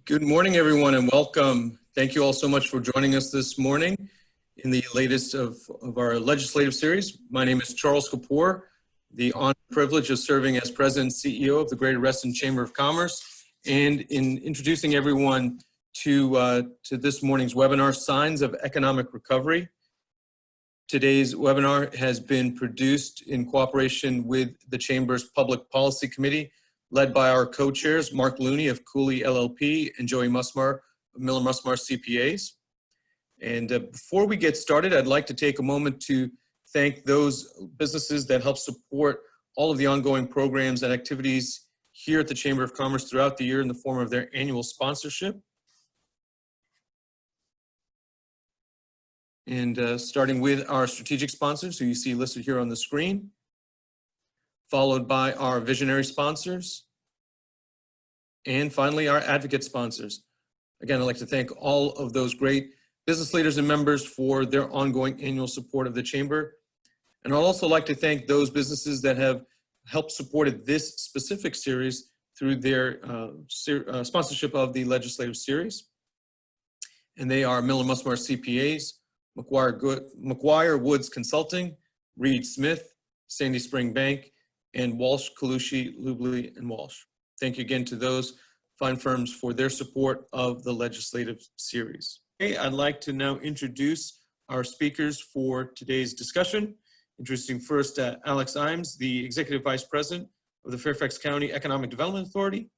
Good morning, everyone, and welcome. Thank you all so much for joining us this morning in the latest of our legislative series. My name is Charles Kapoor, the honor and privilege of serving as President and CEO of the Greater Reston Chamber of Commerce, and in introducing everyone to this morning's webinar, Signs of Economic Recovery. Today's webinar has been produced in cooperation with the Chamber's Public Policy Committee, led by our co-chairs, Mark Looney of Cooley LLP and Joey Musmar of Miller Musmar CPAs. And before we get started, I'd like to take a moment to thank those businesses that help support all of the ongoing programs and activities here at the Chamber of Commerce throughout the year in the form of their annual sponsorship. And starting with our strategic sponsors, who you see listed here on the screen, followed by our visionary sponsors, and finally our advocate sponsors. Again, I'd like to thank all of those great business leaders and members for their ongoing annual support of the Chamber. And I'd also like to thank those businesses that have helped supported this specific series through their sponsorship of the legislative series. And they are Miller Musmar CPAs, McGuire Woods Consulting, Reed Smith, Sandy Spring Bank, and Walsh, Colucci, Lubley, and Walsh. Thank you again to those fine firms for their support of the legislative series. Okay, I'd like to now introduce our speakers for today's discussion. Introducing first Alex Iams, the Executive Vice President of the Fairfax County Economic Development Authority.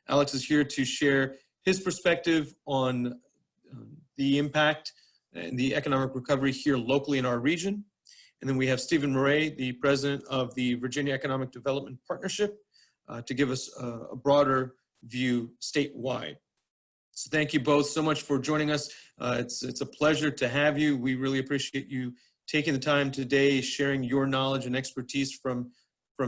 Alex is here to share his perspective on the impact and the economic recovery here locally in our region. And then we have Stephen Moret, the president of the Virginia Economic Development Partnership, to give us a broader view statewide. So thank you both so much for joining us. It's a pleasure to have you. We really appreciate you taking the time today, sharing your knowledge and expertise from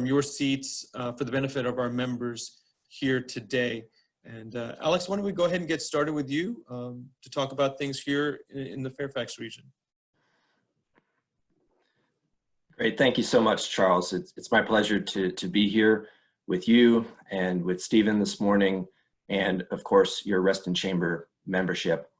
your seats for the benefit of our members here today. And Alex, why don't we go ahead and get started with you to talk about things here in the Fairfax region. Great, thank you so much, Charles. It's my pleasure to be here with you and with Stephen this morning, and of course, your Reston Chamber membership.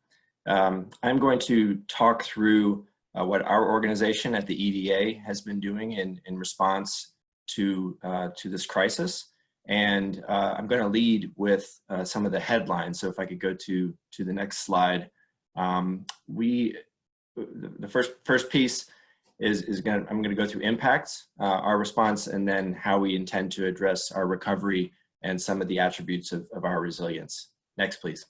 I'm going to talk through what our organization at the EDA has been doing in response to this crisis. And I'm going to lead with some of the headlines. So if I could go to the next slide. The first piece I'm going to go through impacts, our response, and then how we intend to address our recovery and some of the attributes of our resilience. Next, please.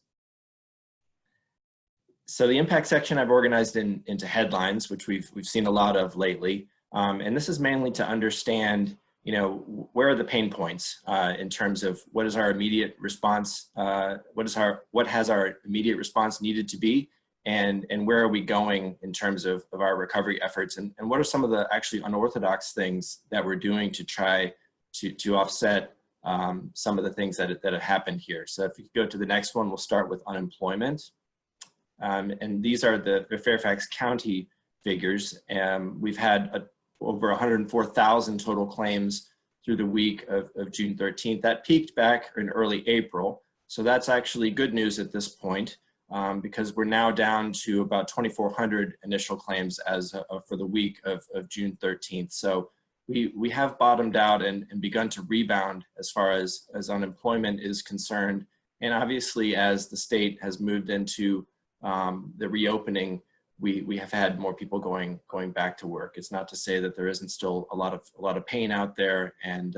So the impact section I've organized into headlines, which we've seen a lot of lately. And this is mainly to understand, where are the pain points in terms of what is our immediate response, what has our immediate response needed to be, and where are we going in terms of our recovery efforts, and what are some of the actually unorthodox things that we're doing to try to offset some of the things that have happened here. So if you go to the next one, we'll start with unemployment. And these are the Fairfax County figures. We've had over 104,000 total claims through the week of June 13th. That peaked back in early April. So that's actually good news at this point. Because we're now down to about 2,400 initial claims as for the week of June 13th. So we have bottomed out and begun to rebound as far as unemployment is concerned. And obviously, as the state has moved into the reopening, we have had more people going back to work. It's not to say that there isn't still a lot of pain out there and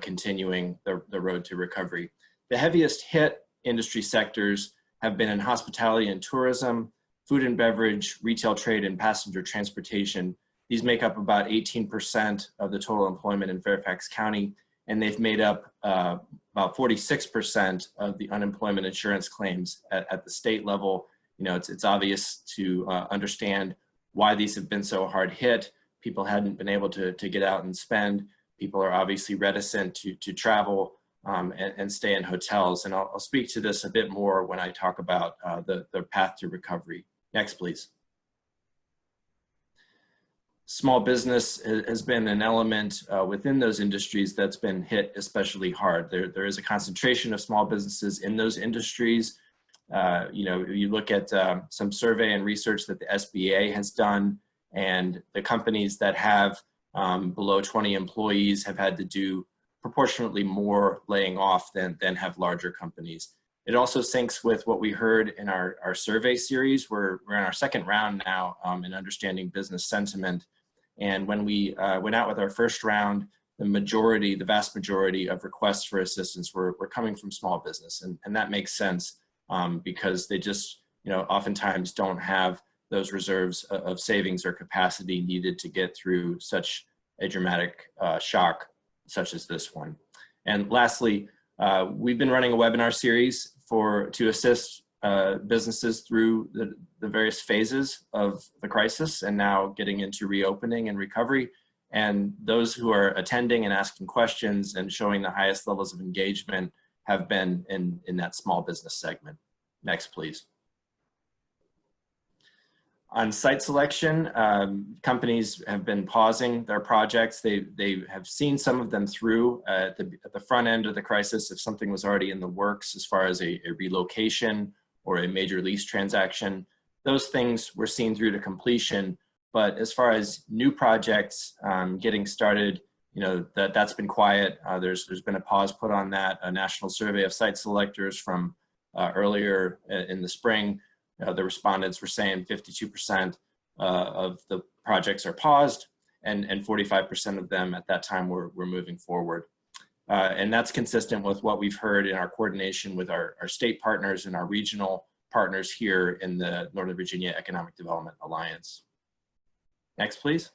continuing the road to recovery. The heaviest hit industry sectors have been in hospitality and tourism, food and beverage, retail trade, and passenger transportation. These make up about 18% of the total employment in Fairfax County, and they've made up about 46% of the unemployment insurance claims at the state level. It's obvious to understand why these have been so hard hit. People hadn't been able to get out and spend. People are obviously reticent to travel. And stay in hotels. And I'll speak to this a bit more when I talk about the path to recovery. Next, please. Small business has been an element within those industries that's been hit especially hard. There is a concentration of small businesses in those industries. You look at some survey and research that the SBA has done, and the companies that have below 20 employees have had to do proportionately more laying off than have larger companies. It also syncs with what we heard in our survey series. We're in our second round now in understanding business sentiment. And when we went out with our first round, the vast majority of requests for assistance were coming from small business. And that makes sense because they just, oftentimes don't have those reserves of savings or capacity needed to get through such a dramatic shock such as this one. And lastly, we've been running a webinar series to assist businesses through the various phases of the crisis and now getting into reopening and recovery. And those who are attending and asking questions and showing the highest levels of engagement have been in that small business segment. Next, please. On site selection, companies have been pausing their projects. They have seen some of them through at the front end of the crisis if something was already in the works as far as a relocation or a major lease transaction. Those things were seen through to completion. But as far as new projects getting started, that's been quiet. There's been a pause put on that. A national survey of site selectors from earlier in the spring, the respondents were saying 52% of the projects are paused, and 45% of them at that time were moving forward. And that's consistent with what we've heard in our coordination with our state partners and our regional partners here in the Northern Virginia Economic Development Alliance. Next, please.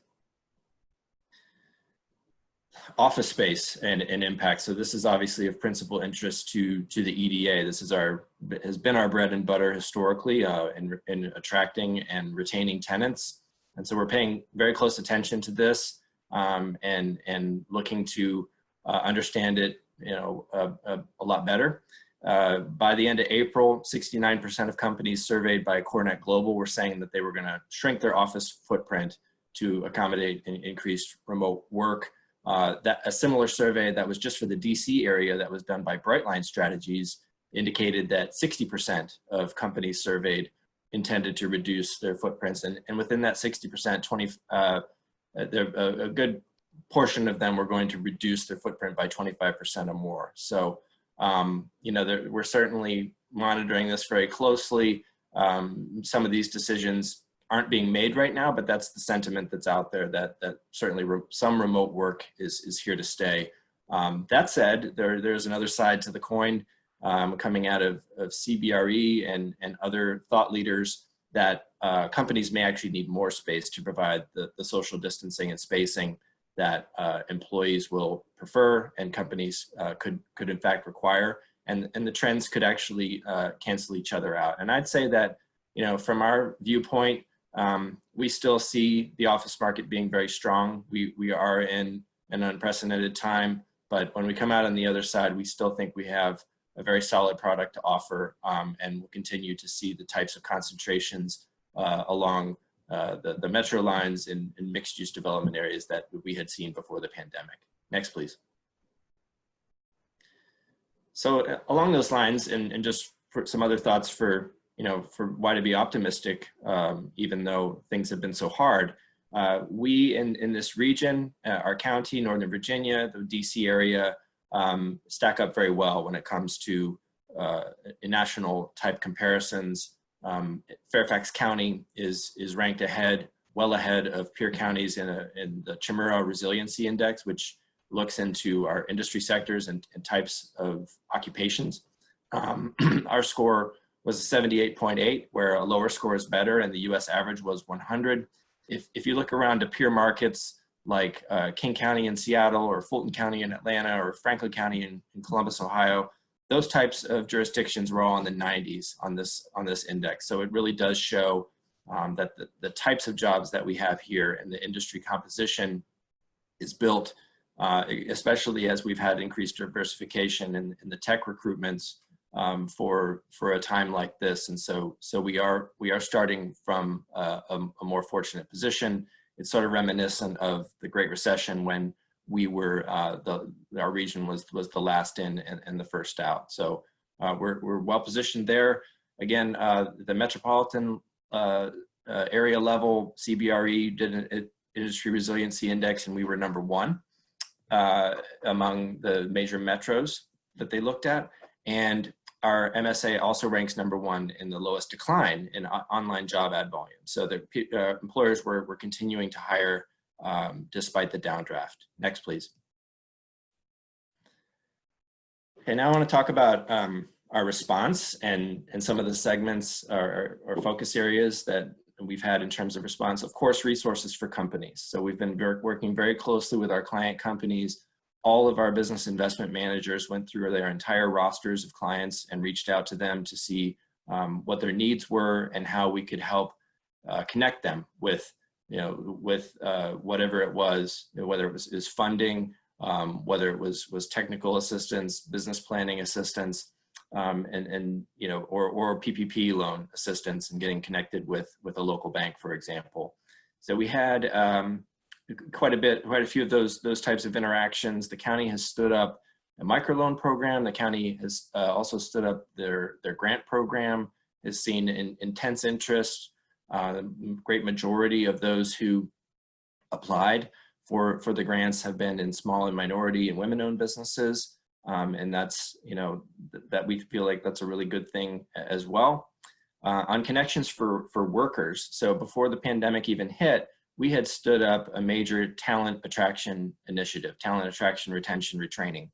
Office space and impact. So this is obviously of principal interest to the EDA. This has been our bread and butter historically in attracting and retaining tenants. And so we're paying very close attention to this and looking to understand it, a lot better. By the end of April, 69% of companies surveyed by Coronet Global were saying that they were going to shrink their office footprint to accommodate increased remote work. A similar survey that was just for the DC area that was done by Brightline Strategies indicated that 60% of companies surveyed intended to reduce their footprints. And within that 60%, a good portion of them were going to reduce their footprint by 25% or more. So, we're certainly monitoring this very closely. Some of these decisions aren't being made right now, but that's the sentiment that's out there, that certainly some remote work is here to stay. That said, there's another side to the coin coming out of CBRE and other thought leaders that companies may actually need more space to provide the social distancing and spacing that employees will prefer and companies could in fact require. And the trends could actually cancel each other out. And I'd say that, from our viewpoint, we still see the office market being very strong. We are in an unprecedented time, but when we come out on the other side, we still think we have a very solid product to offer, and we'll continue to see the types of concentrations along the metro lines in mixed use development areas that we had seen before the pandemic. Next, please. So along those lines, and just for some other thoughts for why to be optimistic, even though things have been so hard. We in this region, our county, Northern Virginia, the DC area, stack up very well when it comes to national type comparisons. Fairfax County is ranked well ahead of peer counties in the Chimera Resiliency Index, which looks into our industry sectors and types of occupations. Our score was a 78.8, where a lower score is better, and the US average was 100. If you look around to peer markets like King County in Seattle, or Fulton County in Atlanta, or Franklin County in Columbus, Ohio, those types of jurisdictions were all in the 90s on this index. So it really does show that the types of jobs that we have here and the industry composition is built, especially as we've had increased diversification in the tech recruitments for a time like this. And so we are starting from a more fortunate position. it's sort of reminiscent of the Great Recession when we were, our region was the last in and the first out. So we're well positioned there. Again, the metropolitan area level CBRE did an industry resiliency index, and we were #1 among the major metros that they looked at. And our MSA also ranks #1 in the lowest decline in online job ad volume. So the employers were continuing to hire despite the downdraft. Next, please. Okay, now I want to talk about our response and some of the segments or focus areas that we've had in terms of response. Of course, resources for companies. So we've been working very closely with our client companies. All of our business investment managers went through their entire rosters of clients and reached out to them to see what their needs were and how we could help connect them with, whatever it was, whether it was funding, whether it was technical assistance, business planning assistance, or PPP loan assistance and getting connected with a local bank, for example. So we had quite a few of those types of interactions. The county has stood up a microloan program. The county has also stood up their grant program, has seen intense interest. Great majority of those who applied for the grants have been in small and minority and women-owned businesses. And that's, that we feel like that's a really good thing as well. On connections for workers. So before the pandemic even hit, we had stood up a major talent attraction initiative, talent attraction, retention, retraining.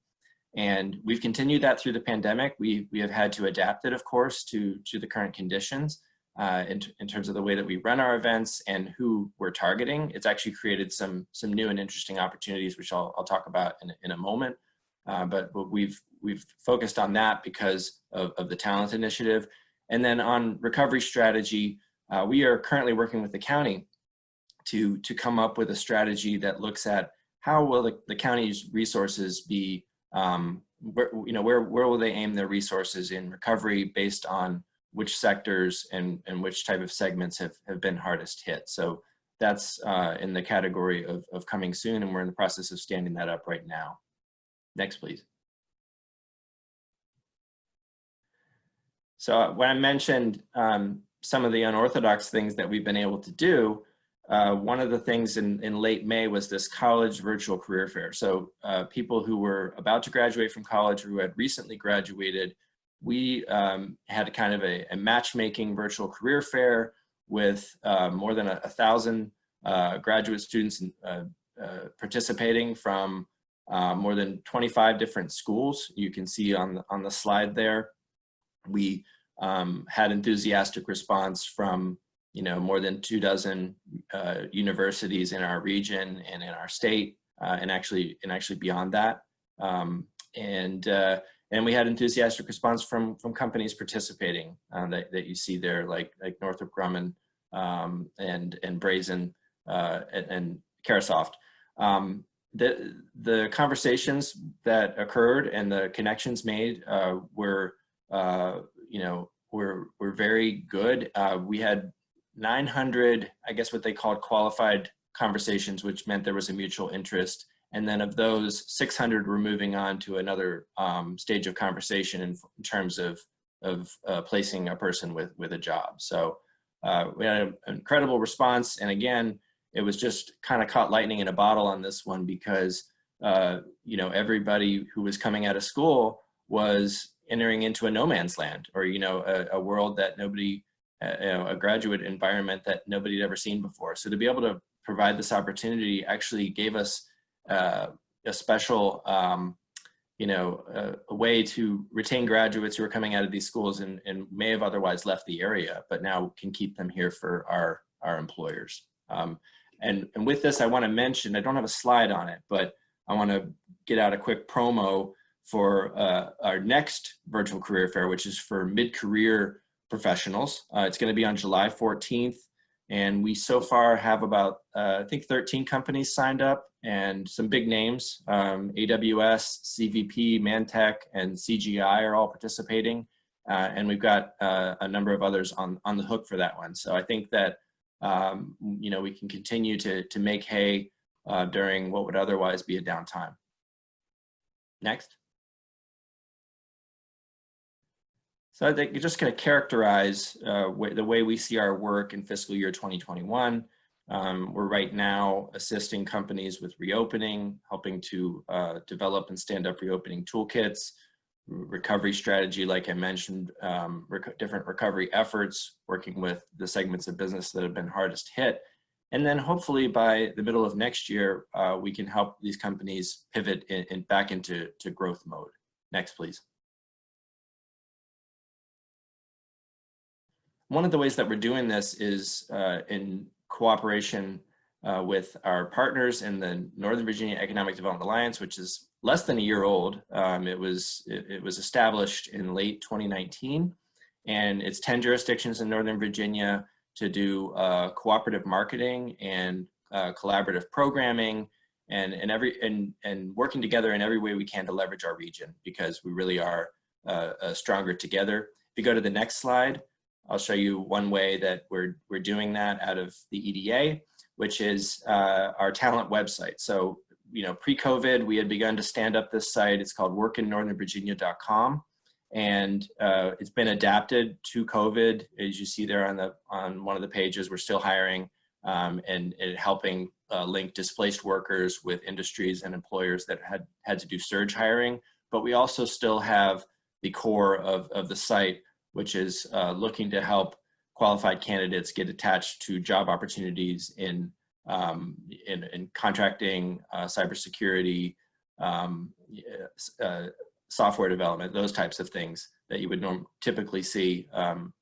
And we've continued that through the pandemic. We have had to adapt it, of course, to the current conditions in terms of the way that we run our events and who we're targeting. It's actually created some new and interesting opportunities, which I'll talk about in a moment. But we've focused on that because of the talent initiative. And then on recovery strategy, we are currently working with the county to come up with a strategy that looks at how will the county's resources be, where will they aim their resources in recovery based on which sectors and which type of segments have been hardest hit. So that's in the category of coming soon, and we're in the process of standing that up right now. Next, please. So when I mentioned some of the unorthodox things that we've been able to do, one of the things in late May was this college virtual career fair. So people who were about to graduate from college or who had recently graduated, we had kind of a matchmaking virtual career fair with more than 1,000 graduate students participating from more than 25 different schools. You can see on the slide there. We had enthusiastic response from more than 24 universities in our region and in our state, and actually beyond that. And we had enthusiastic response from companies participating that you see there, like Northrop Grumman and Brazen and Carasoft. The conversations that occurred and the connections made were very good. We had 900, I guess what they called qualified conversations, which meant there was a mutual interest. And then of those, 600 were moving on to another stage of conversation in terms of placing a person with a job. So we had an incredible response. And again, it was just kind of caught lightning in a bottle on this one because, everybody who was coming out of school was entering into a no man's land, or, a world that nobody, a graduate environment that nobody had ever seen before. So to be able to provide this opportunity actually gave us a special, a way to retain graduates who are coming out of these schools and may have otherwise left the area, but now can keep them here for our employers. And with this, I want to mention, I don't have a slide on it, but I want to get out a quick promo for our next virtual career fair, which is for mid-career professionals. It's going to be on July 14th. And we so far have about, I think 13 companies signed up and some big names. AWS, CVP, Mantech, and CGI are all participating. And we've got a number of others on the hook for that one. So I think that you know, we can continue to make hay during what would otherwise be a downtime. Next. So I think you're just going to characterize the way we see our work in fiscal year 2021. We're right now assisting companies with reopening, helping to develop and stand up reopening toolkits, recovery strategy, like I mentioned, different recovery efforts, working with the segments of business that have been hardest hit. And then hopefully by the middle of next year, we can help these companies pivot back into growth mode. Next, please. One of the ways that we're doing this is in cooperation with our partners in the Northern Virginia Economic Development Alliance, which is less than a year old. It was established in late 2019, and it's 10 jurisdictions in Northern Virginia to do cooperative marketing and collaborative programming, and working together in every way we can to leverage our region, because we really are stronger together. If you go to the next slide, I'll show you one way that we're doing that out of the EDA, which is our talent website. So, you know, pre-COVID, we had begun to stand up this site. It's called workinnorthernvirginia.com, and it's been adapted to COVID. As you see there on one of the pages, we're still hiring and helping link displaced workers with industries and employers that had to do surge hiring. But we also still have the core of the site, which is looking to help qualified candidates get attached to job opportunities in contracting, cybersecurity, software development, those types of things that you would typically see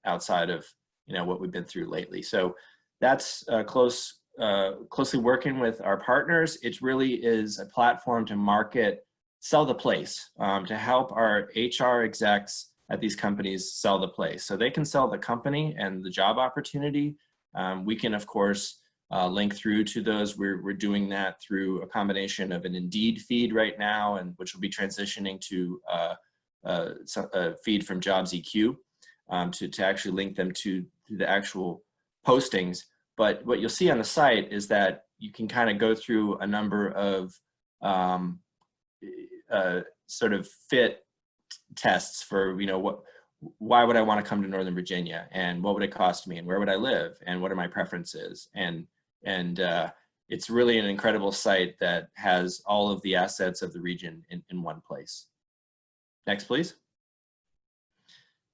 outside of, you know, what we've been through lately. So that's closely working with our partners. It really is a platform to market, sell the place, to help our HR execs at these companies sell the place. So they can sell the company and the job opportunity. We can, of course, link through to those. We're doing that through a combination of an Indeed feed right now, and which will be transitioning to a feed from JobsEQ to actually link them to the actual postings. But what you'll see on the site is that you can kind of go through a number of sort of fit tests for, you know, why would I want to come to Northern Virginia, and what would it cost me, and where would I live, and what are my preferences, and it's really an incredible site that has all of the assets of the region in one place. Next, please.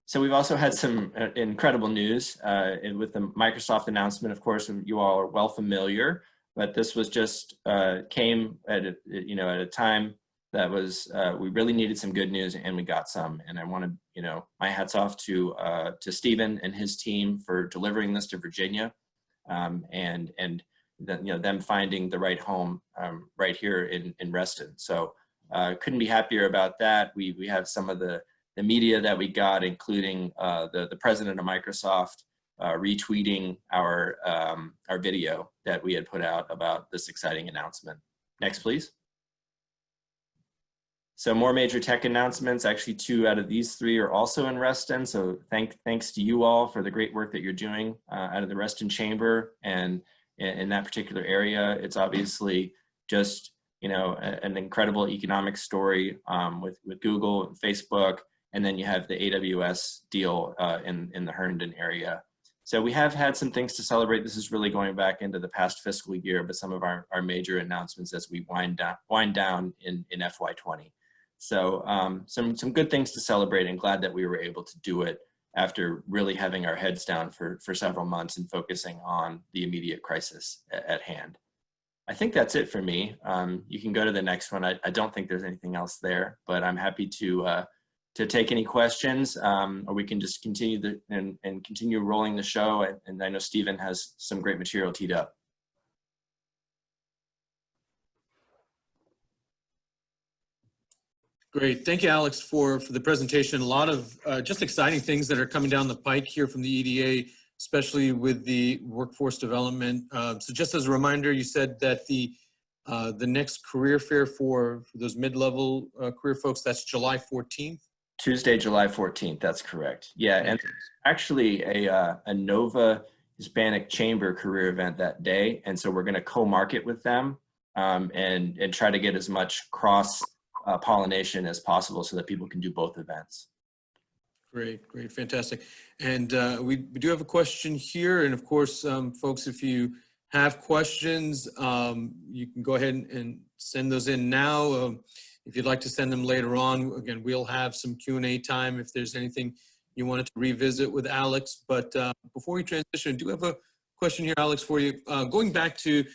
So we've also had some incredible news with the Microsoft announcement. Of course, you all are well familiar, but this was just came at a time that was we really needed some good news, and we got some. And I want to, you know, my hats off to Stephen and his team for delivering this to Virginia, and then, you know, them finding the right home right here in Reston. So couldn't be happier about that. We have some of the media that we got, including the president of Microsoft retweeting our video that we had put out about this exciting announcement. Next, please. So more major tech announcements. Actually, 2 out of these 3 are also in Reston. So thanks to you all for the great work that you're doing out of the Reston Chamber and in that particular area. It's obviously just, you know, an incredible economic story with Google and Facebook, and then you have the AWS deal in the Herndon area. So we have had some things to celebrate. This is really going back into the past fiscal year, but some of our major announcements as we wind down in FY20. So some good things to celebrate, and glad that we were able to do it after really having our heads down for several months and focusing on the immediate crisis at hand. I think that's it for me. You can go to the next one. I don't think there's anything else there, but I'm happy to take any questions, or we can just continue and continue rolling the show. And I know Stephen has some great material teed up. Great. Thank you, Alex, for the presentation. A lot of just exciting things that are coming down the pike here from the EDA, especially with the workforce development. So just as a reminder, you said that the next career fair for those mid-level career folks, that's July 14th? Tuesday, July 14th, that's correct. Yeah, and actually a NOVA Hispanic Chamber career event that day. And so we're going to co-market with them and try to get as much cross pollination as possible so that people can do both events. Great, great, fantastic. And we do have a question here. And of course, folks, if you have questions, you can go ahead and send those in now. If you'd like to send them later on, again, we'll have some Q&A time if there's anything you wanted to revisit with Alex. But before we transition, I do have a question here, Alex, for you. Going back to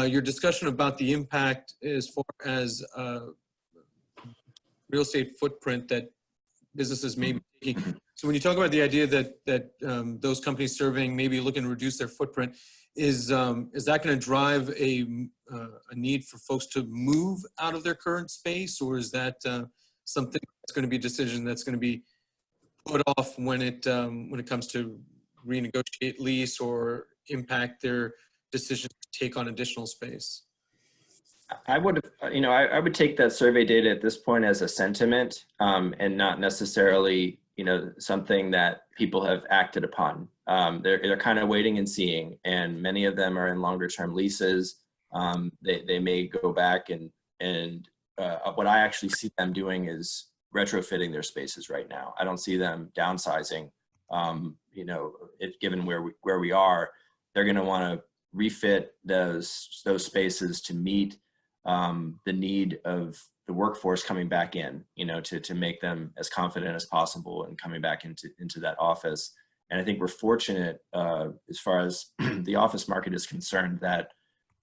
your discussion about the impact as far as real estate footprint that businesses may be taking. So when you talk about the idea that those companies serving maybe looking to reduce their footprint, is that going to drive a need for folks to move out of their current space, or is that something that's going to be a decision that's going to be put off when it comes to renegotiate lease or impact their decision to take on additional space? I would, I would take that survey data at this point as a sentiment and not necessarily, something that people have acted upon. They're kind of waiting and seeing, and many of them are in longer term leases. They may go back and what I actually see them doing is retrofitting their spaces right now. I don't see them downsizing. Given where we are, they're going to want to refit those spaces to meet the need of the workforce coming back in, to make them as confident as possible and coming back into that office. And I think we're fortunate as far as the office market is concerned that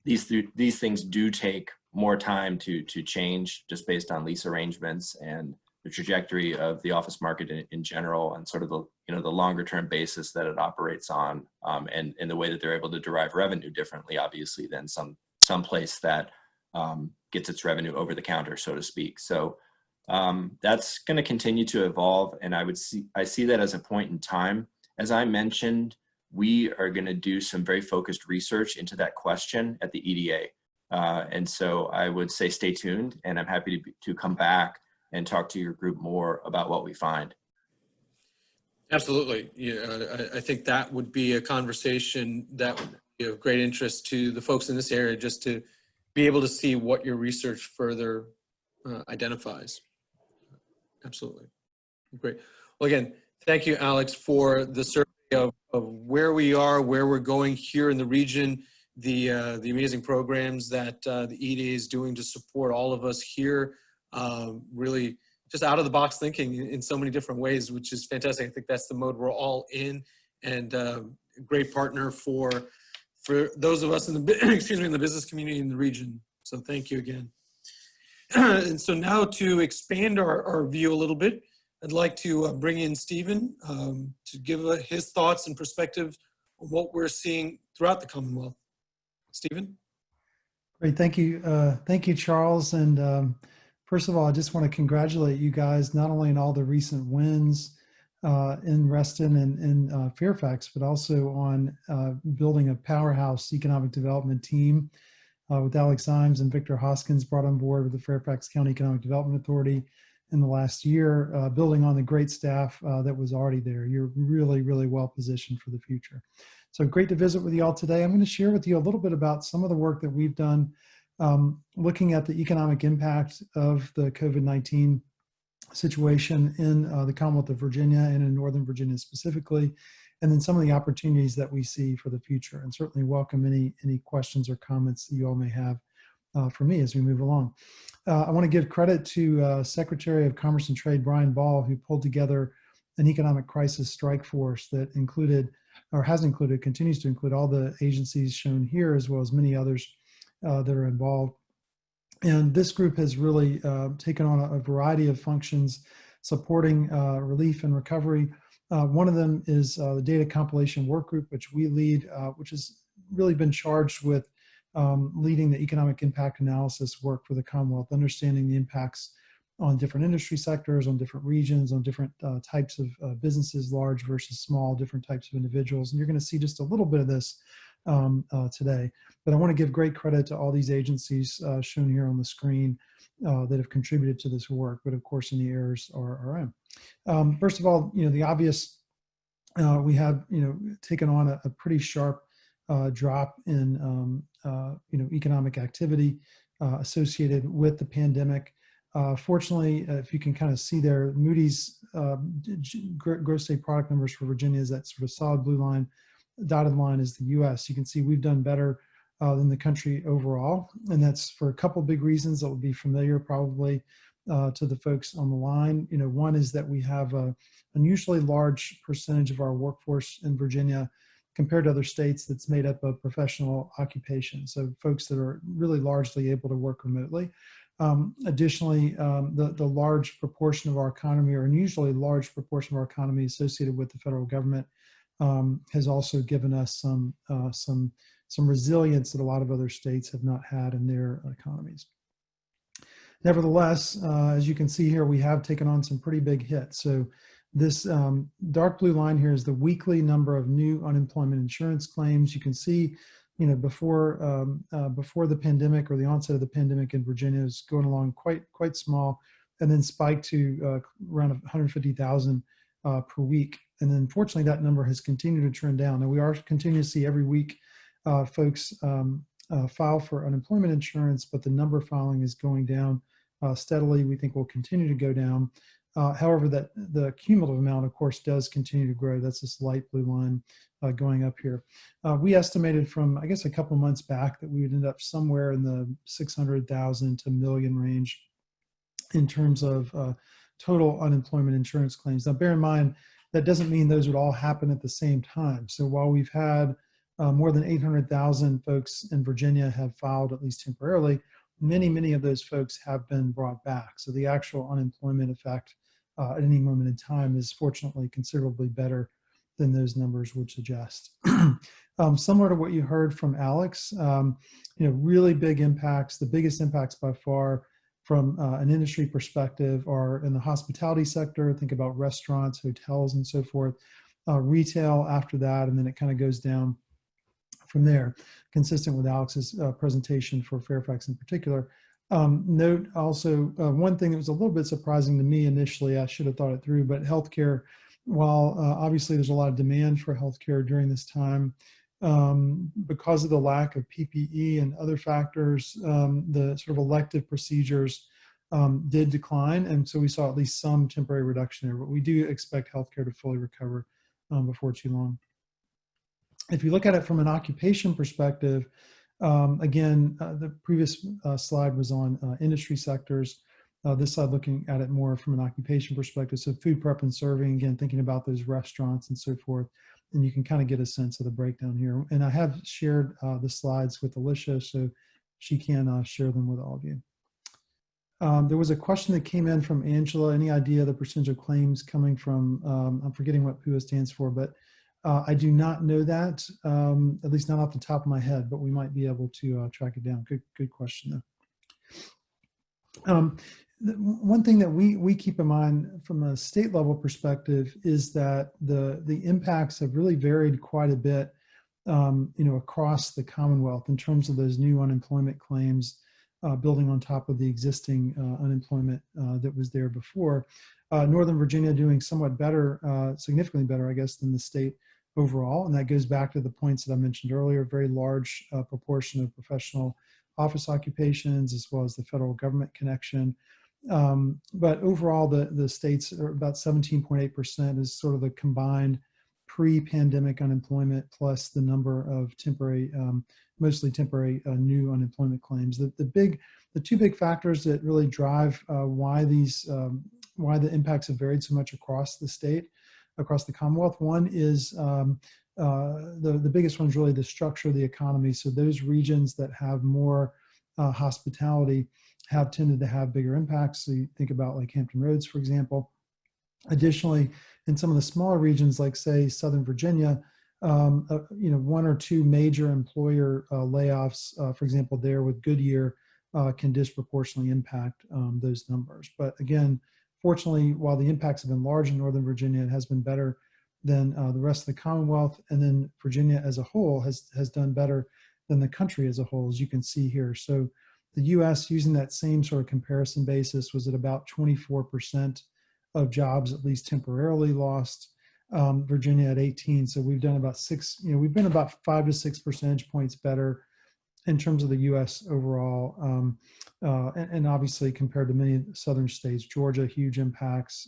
these things do take more time to change just based on lease arrangements and the trajectory of the office market in general, and sort of the longer term basis that it operates on, and the way that they're able to derive revenue differently, obviously, than some place that gets its revenue over the counter, so to speak. So that's going to continue to evolve, and I see that as a point in time. As I mentioned, we are going to do some very focused research into that question at the EDA, and so I would say stay tuned, and I'm happy to come back and talk to your group more about what we find. Absolutely. Yeah, I think that would be a conversation that would be of great interest to the folks in this area, just to be able to see what your research further identifies. Absolutely. Great. Well, again, thank you, Alex, for the survey of where we are, where we're going here in the region, the amazing programs that the EDA is doing to support all of us here. Really just out of the box thinking in so many different ways, which is fantastic. I think that's the mode we're all in, and a great partner for those of us in the in the business community in the region. So thank you again. And so now to expand our view a little bit, I'd like to bring in Stephen to give his thoughts and perspective on what we're seeing throughout the Commonwealth. Stephen? Great, thank you. Thank you, Charles. And first of all, I just want to congratulate you guys, not only in all the recent wins in Reston and Fairfax, but also on building a powerhouse economic development team with Alex Iams and Victor Hoskins brought on board with the Fairfax County Economic Development Authority in the last year, building on the great staff that was already there. You're really, really well positioned for the future. So great to visit with you all today. I'm going to share with you a little bit about some of the work that we've done looking at the economic impact of the COVID-19 situation in the Commonwealth of Virginia and in Northern Virginia specifically, and then some of the opportunities that we see for the future. And certainly welcome any questions or comments that you all may have for me as we move along. I want to give credit to Secretary of Commerce and Trade Brian Ball, who pulled together an economic crisis strike force that included, or has included, continues to include all the agencies shown here, as well as many others that are involved. And this group has really taken on a variety of functions supporting relief and recovery. One of them is the data compilation work group, which we lead, which has really been charged with leading the economic impact analysis work for the Commonwealth, understanding the impacts on different industry sectors, on different regions, on different types of businesses, large versus small, different types of individuals. And you're going to see just a little bit of this today. But I want to give great credit to all these agencies shown here on the screen that have contributed to this work. But of course, any errors are our own. First of all, the obvious we have, taken on a pretty sharp drop in, economic activity associated with the pandemic. Fortunately, if you can kind of see there, Moody's gross state product numbers for Virginia is that sort of solid blue line. Dotted line is the U.S. You can see we've done better than the country overall, and that's for a couple big reasons that will be familiar probably to the folks on the line. One is that we have a unusually large percentage of our workforce in Virginia compared to other states that's made up of professional occupations, so folks that are really largely able to work remotely. Additionally, the large proportion of our economy, or unusually large proportion of our economy associated with the federal government, has also given us some resilience that a lot of other states have not had in their economies. Nevertheless, as you can see here, we have taken on some pretty big hits. So this dark blue line here is the weekly number of new unemployment insurance claims. You can see, before the pandemic, or the onset of the pandemic in Virginia, is going along quite small, and then spiked to around 150,000 per week. And then fortunately, that number has continued to trend down. And we are continuing to see every week folks file for unemployment insurance, but the number filing is going down steadily. We think will continue to go down. However, that the cumulative amount, of course, does continue to grow. That's this light blue line going up here. We estimated from, I guess, a couple months back that we would end up somewhere in the 600,000 to million range in terms of total unemployment insurance claims. Now, bear in mind, that doesn't mean those would all happen at the same time. So while we've had more than 800,000 folks in Virginia have filed, at least temporarily, many of those folks have been brought back. So the actual unemployment effect at any moment in time is fortunately considerably better than those numbers would suggest. Similar to what you heard from Alex, really big impacts. The biggest impacts by far from an industry perspective are in the hospitality sector. Think about restaurants, hotels, and so forth. Retail after that, and then it kind of goes down from there, consistent with Alex's presentation for Fairfax in particular. Note also, one thing that was a little bit surprising to me initially, I should have thought it through, but healthcare, while obviously there's a lot of demand for healthcare during this time, because of the lack of PPE and other factors, the sort of elective procedures did decline. And so we saw at least some temporary reduction there, but we do expect healthcare to fully recover before too long. If you look at it from an occupation perspective, again, the previous slide was on industry sectors. This slide looking at it more from an occupation perspective. So food prep and serving, again, thinking about those restaurants and so forth. And you can kind of get a sense of the breakdown here. And I have shared the slides with Alicia, so she can share them with all of you. There was a question that came in from Angela. Any idea the percentage of claims coming from, I'm forgetting what PUA stands for, but I do not know that, at least not off the top of my head, but we might be able to track it down. Good question though. One thing that we keep in mind from a state level perspective is that the impacts have really varied quite a bit, across the Commonwealth in terms of those new unemployment claims, building on top of the existing unemployment that was there before. Northern Virginia doing somewhat better, significantly better, I guess, than the state overall. And that goes back to the points that I mentioned earlier, very large proportion of professional office occupations, as well as the federal government connection. But overall, the states are about 17.8% is sort of the combined pre-pandemic unemployment plus the number of temporary, mostly temporary new unemployment claims. The two big factors that really drive why the impacts have varied so much across the state, across the Commonwealth. One is the biggest one is really the structure of the economy. So those regions that have more hospitality have tended to have bigger impacts. So you think about like Hampton Roads, for example. Additionally, in some of the smaller regions, like say Southern Virginia, one or two major employer layoffs, for example, there with Goodyear, can disproportionately impact those numbers. But again, fortunately, while the impacts have been large in Northern Virginia, it has been better than the rest of the Commonwealth. And then Virginia as a whole has done better than the country as a whole, as you can see here. So the US, using that same sort of comparison basis, was at about 24% of jobs at least temporarily lost. Virginia at 18. So we've done about we've been about 5 to 6 percentage points better in terms of the U.S. overall. And obviously compared to many southern states, Georgia, huge impacts,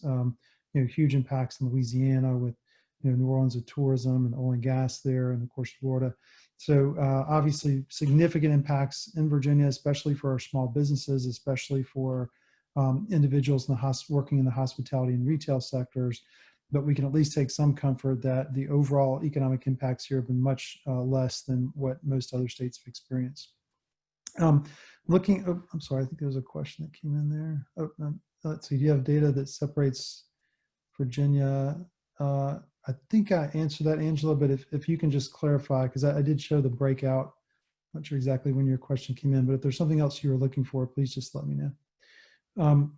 huge impacts in Louisiana with, New Orleans with tourism and oil and gas there, and of course, Florida. So obviously significant impacts in Virginia, especially for our small businesses, especially for individuals working in the hospitality and retail sectors. But we can at least take some comfort that the overall economic impacts here have been much less than what most other states have experienced. I'm sorry, I think there was a question that came in there. Oh, no, let's see, do you have data that separates Virginia? I think I answered that, Angela, but if you can just clarify, because I did show the breakout. I'm not sure exactly when your question came in, but if there's something else you were looking for, please just let me know.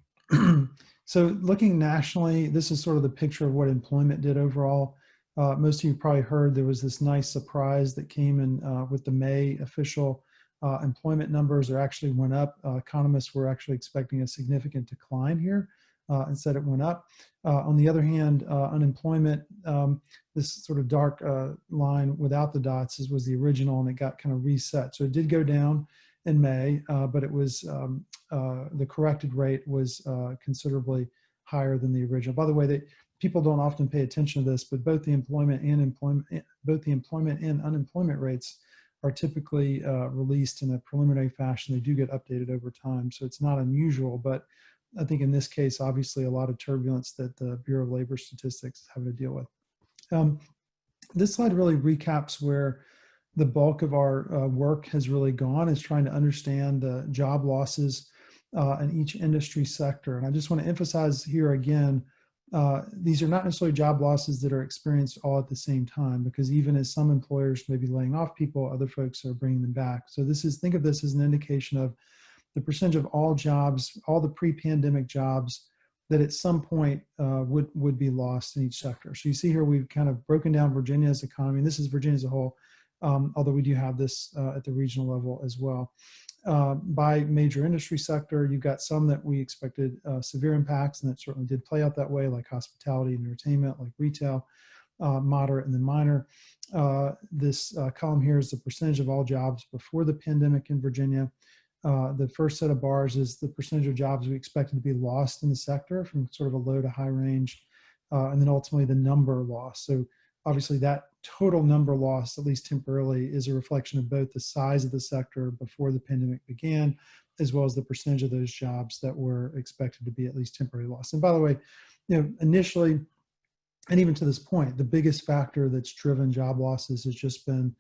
So looking nationally, this is sort of the picture of what employment did overall. Most of you probably heard there was this nice surprise that came in with the May official employment numbers. They actually went up. Economists were actually expecting a significant decline here. Instead it went up. On the other hand, unemployment, this sort of dark line without the dots was the original, and it got kind of reset. So it did go down in May, but it was the corrected rate was considerably higher than the original. By the way, people don't often pay attention to this, but both the employment and unemployment rates are typically released in a preliminary fashion. They do get updated over time, so it's not unusual. But I think in this case, obviously, a lot of turbulence that the Bureau of Labor Statistics is having to deal with. This slide really recaps where the bulk of our work has really gone, is trying to understand the job losses in each industry sector. And I just want to emphasize here again, these are not necessarily job losses that are experienced all at the same time, because even as some employers may be laying off people, other folks are bringing them back. So think of this as an indication of the percentage of all jobs, all the pre-pandemic jobs that at some point would be lost in each sector. So you see here, we've kind of broken down Virginia's economy, and this is Virginia as a whole, although we do have this at the regional level as well. By major industry sector, you've got some that we expected severe impacts, and that certainly did play out that way, like hospitality and entertainment, like retail, moderate and then minor. This column here is the percentage of all jobs before the pandemic in Virginia. The first set of bars is the percentage of jobs we expected to be lost in the sector from sort of a low to high range, and then ultimately the number lost. So obviously that total number lost, at least temporarily, is a reflection of both the size of the sector before the pandemic began, as well as the percentage of those jobs that were expected to be at least temporarily lost. And by the way, initially, and even to this point, the biggest factor that's driven job losses has just been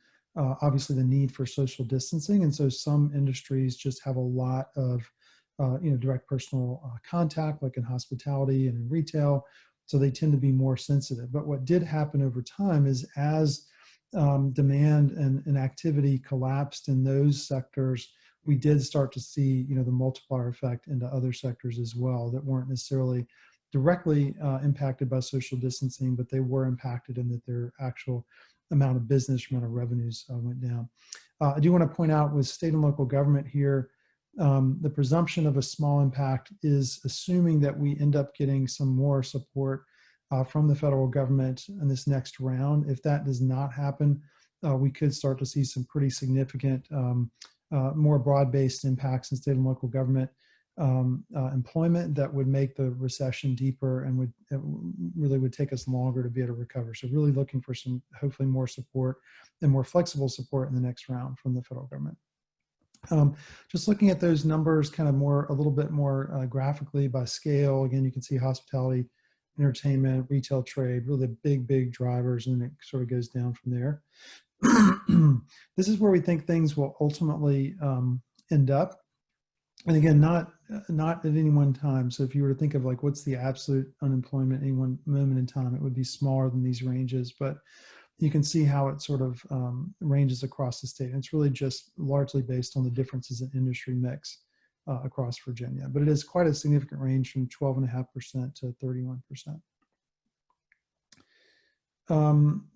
obviously the need for social distancing. And so some industries just have a lot of direct personal contact, like in hospitality and in retail. So they tend to be more sensitive. But what did happen over time is as demand and activity collapsed in those sectors, we did start to see the multiplier effect into other sectors as well that weren't necessarily directly impacted by social distancing, but they were impacted in that their actual amount of business, amount of revenues went down. I do want to point out with state and local government here, the presumption of a small impact is assuming that we end up getting some more support from the federal government in this next round. If that does not happen, we could start to see some pretty significant, more broad-based impacts in state and local government employment that would make the recession deeper and really would take us longer to be able to recover. So really looking for some, hopefully more support and more flexible support in the next round from the federal government. Just looking at those numbers kind of a little bit more graphically by scale. Again, you can see hospitality, entertainment, retail trade, really big drivers, and then it sort of goes down from there. This is where we think things will ultimately end up. And again, not at any one time. So if you were to think of like, what's the absolute unemployment at any one moment in time, it would be smaller than these ranges, but you can see how it sort of ranges across the state. And it's really just largely based on the differences in industry mix across Virginia, but it is quite a significant range from 12.5% to 31%.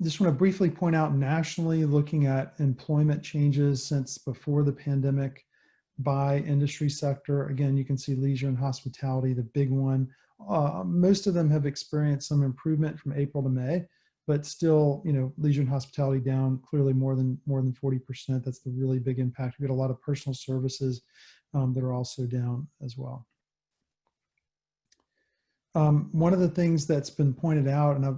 Just want to briefly point out nationally, looking at employment changes since before the pandemic by industry sector. Again, you can see leisure and hospitality, the big one. Most of them have experienced some improvement from April to May, but still, leisure and hospitality down clearly more than 40%. That's the really big impact. We got a lot of personal services that are also down as well. One of the things that's been pointed out, and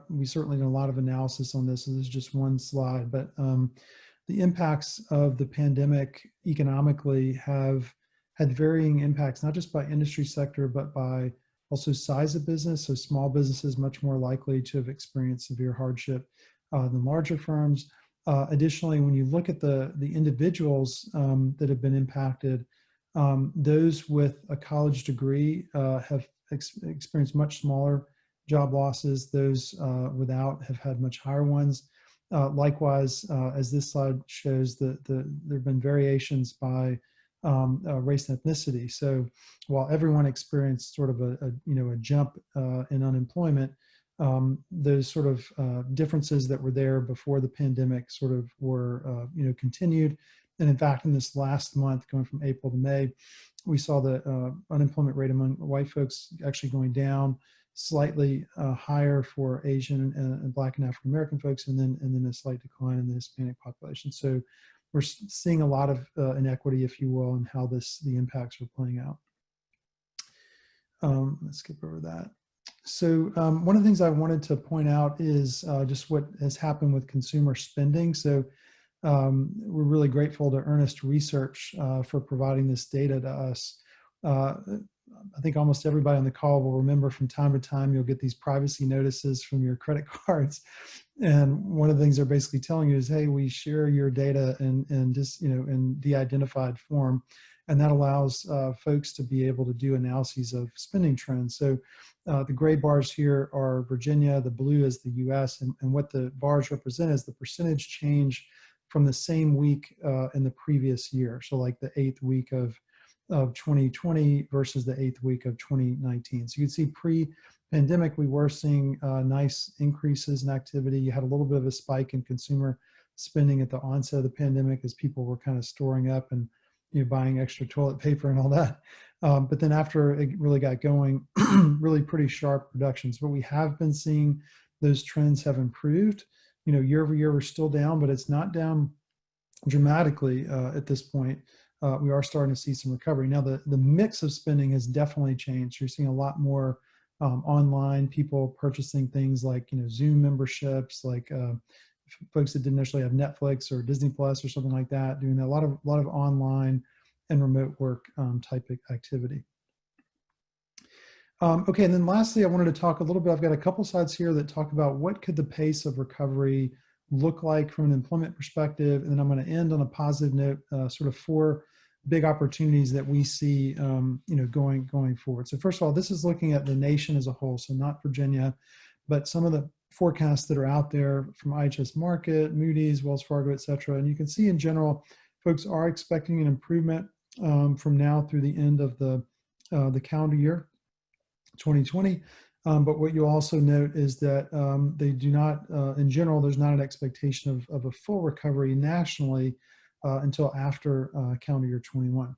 we certainly did a lot of analysis on this, and this is just one slide, but the impacts of the pandemic economically have had varying impacts, not just by industry sector, but by also size of business. So small businesses much more likely to have experienced severe hardship than larger firms. Additionally, when you look at the individuals that have been impacted, those with a college degree have experienced much smaller job losses. Those without have had much higher ones. Likewise, as this slide shows, there have been variations by race and ethnicity. So while everyone experienced sort of a jump in unemployment, those sort of differences that were there before the pandemic sort of were continued. And in fact, in this last month, going from April to May, we saw the unemployment rate among white folks actually going down, slightly higher for Asian and Black and African American folks, and then a slight decline in the Hispanic population. So we're seeing a lot of inequity, if you will, in how the impacts are playing out. Let's skip over that. So one of the things I wanted to point out is just what has happened with consumer spending. So we're really grateful to Earnest Research for providing this data to us. I think almost everybody on the call will remember from time to time you'll get these privacy notices from your credit cards, and one of the things they're basically telling you is, hey, we share your data in just in de-identified form, and that allows folks to be able to do analyses of spending trends. So the gray bars here are Virginia, the blue is the U.S., and what the bars represent is the percentage change from the same week in the previous year. So like the 8th week of 2020 versus the 8th week of 2019. So you can see pre-pandemic, we were seeing nice increases in activity. You had a little bit of a spike in consumer spending at the onset of the pandemic as people were kind of storing up and buying extra toilet paper and all that. But then after it really got going, really pretty sharp reductions. But we have been seeing those trends have improved. Year over year, we're still down, but it's not down dramatically at this point. We are starting to see some recovery. Now, the mix of spending has definitely changed. You're seeing a lot more online people purchasing things like Zoom memberships, like folks that didn't initially have Netflix or Disney Plus or something like that, doing a lot of online and remote work type of activity. Okay, and then lastly, I wanted to talk a little bit. I've got a couple slides here that talk about what could the pace of recovery look like from an employment perspective, and then I'm going to end on a positive note, sort of 4 big opportunities that we see, going forward. So first of all, this is looking at the nation as a whole, so not Virginia, but some of the forecasts that are out there from IHS Markit, Moody's, Wells Fargo, et cetera. And you can see in general, folks are expecting an improvement from now through the end of the calendar year, 2020. But what you also note is that they do not, in general, there's not an expectation of a full recovery nationally until after calendar year 21.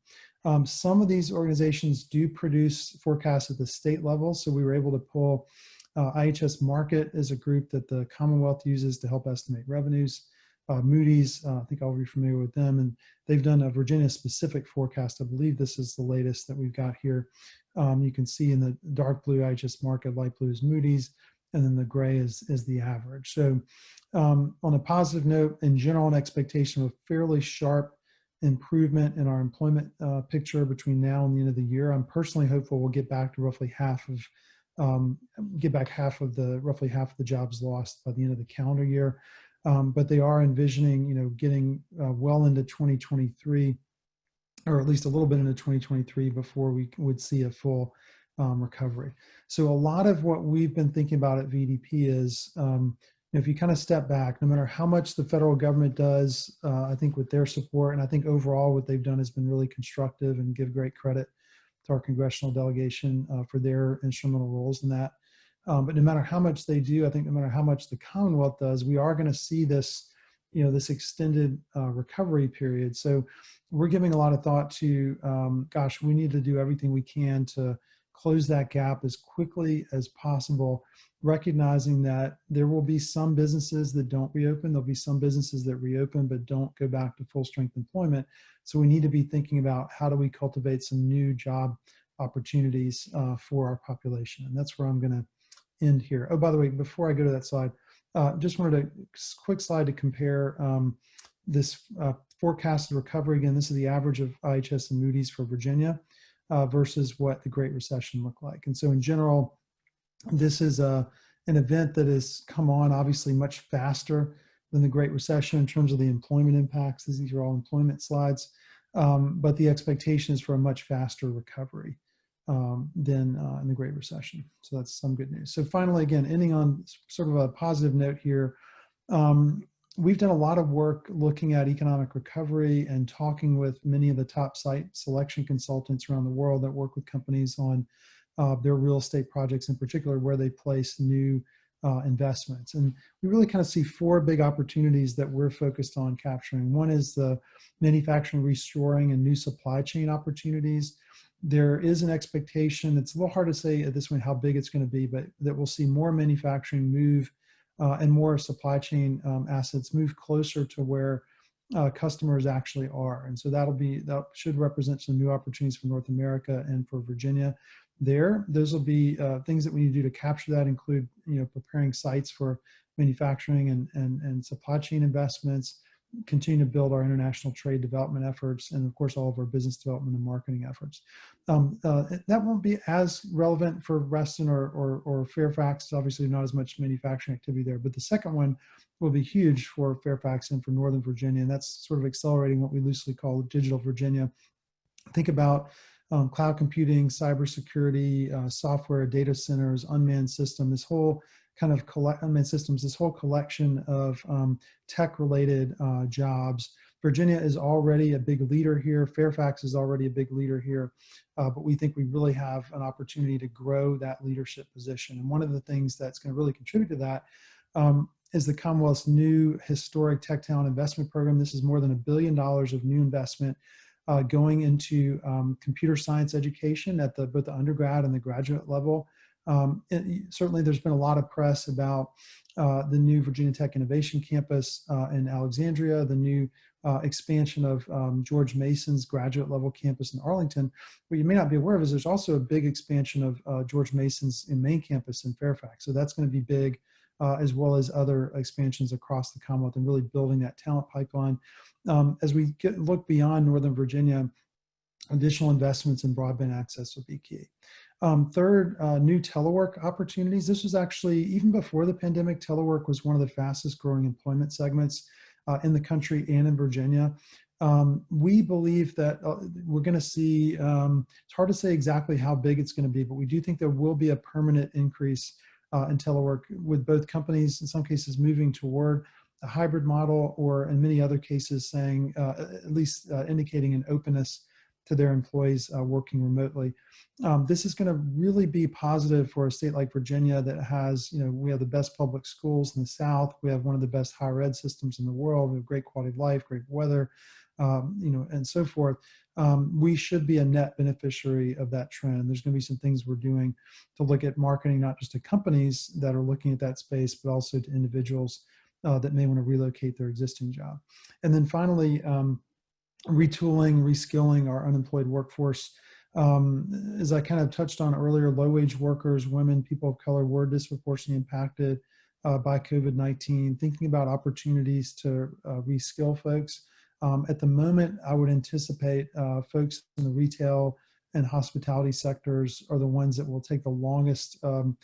Some of these organizations do produce forecasts at the state level. So we were able to pull IHS Markit as a group that the Commonwealth uses to help estimate revenues. Moody's, I think all of you are familiar with them, and they've done a Virginia-specific forecast. I believe this is the latest that we've got here. You can see in the dark blue IHS Markit, light blue is Moody's, and then the gray is the average. So on a positive note, in general, an expectation of a fairly sharp improvement in our employment picture between now and the end of the year. I'm personally hopeful we'll get back to roughly half of roughly half of the jobs lost by the end of the calendar year. But they are envisioning, getting well into 2023, or at least a little bit into 2023 before we would see a full recovery. So a lot of what we've been thinking about at VDP is, if you kind of step back, no matter how much the federal government does, I think with their support, and I think overall what they've done has been really constructive, and give great credit to our congressional delegation for their instrumental roles in that. But no matter how much they do, I think no matter how much the Commonwealth does, we are going to see this, this extended recovery period. So we're giving a lot of thought to, gosh, we need to do everything we can to close that gap as quickly as possible recognizing that there will be some businesses that don't reopen. There'll be some businesses that reopen but don't go back to full strength employment. So we need to be thinking about how do we cultivate some new job opportunities for our population. And that's where I'm going to end here. Oh, by the way, before I go to that slide, just wanted a quick slide to compare this forecasted recovery. Again, this is the average of IHS and Moody's for Virginia versus what the Great Recession looked like. And so in general, this is an event that has come on obviously much faster than the Great Recession in terms of the employment impacts. These are all employment slides, but the expectation is for a much faster recovery than in the Great Recession. So that's some good news. So finally, again, ending on sort of a positive note here, we've done a lot of work looking at economic recovery and talking with many of the top site selection consultants around the world that work with companies on their real estate projects, in particular where they place new investments. And we really kind of see four big opportunities that we're focused on capturing. One is the manufacturing reshoring and new supply chain opportunities. There is an expectation, it's a little hard to say at this point how big it's going to be, but that we'll see more manufacturing move and more supply chain assets move closer to where customers actually are. And so that should represent some new opportunities for North America and for Virginia there. Those will be things that we need to do to capture that, include preparing sites for manufacturing and supply chain investments, continue to build our international trade development efforts, and of course all of our business development and marketing efforts. That won't be as relevant for Reston or Fairfax. Obviously not as much manufacturing activity there, but the second one will be huge for Fairfax and for Northern Virginia, and that's sort of accelerating what we loosely call digital Virginia. Think about cloud computing, cybersecurity, software, data centers, unmanned system, this whole kind of unmanned systems, this whole collection of tech-related jobs. Virginia is already a big leader here. Fairfax is already a big leader here, but we think we really have an opportunity to grow that leadership position. And one of the things that's going to really contribute to that is the Commonwealth's new historic tech talent investment program. This is more than $1 billion of new investment going into computer science education at both the undergrad and the graduate level. Certainly there's been a lot of press about the new Virginia Tech Innovation Campus in Alexandria, the new expansion of George Mason's graduate level campus in Arlington. What you may not be aware of is there's also a big expansion of George Mason's main campus in Fairfax. So that's going to be big, as well as other expansions across the Commonwealth and really building that talent pipeline. As we look beyond Northern Virginia, additional investments in broadband access will be key. Third, new telework opportunities. This was actually, even before the pandemic, telework was one of the fastest growing employment segments in the country and in Virginia. We believe that we're going to see, it's hard to say exactly how big it's going to be, but we do think there will be a permanent increase in telework, with both companies in some cases moving toward a hybrid model, or in many other cases saying, at least indicating an openness to their employees working remotely. This is going to really be positive for a state like Virginia that has, we have the best public schools in the South. We have one of the best higher ed systems in the world. We have great quality of life, great weather, and so forth. We should be a net beneficiary of that trend. There's going to be some things we're doing to look at marketing, not just to companies that are looking at that space, but also to individuals that may want to relocate their existing job. And then finally, retooling, reskilling our unemployed workforce. As I kind of touched on earlier, low-wage workers, women, people of color were disproportionately impacted by COVID-19. Thinking about opportunities to reskill folks. At the moment, I would anticipate folks in the retail and hospitality sectors are the ones that will take the longest. Of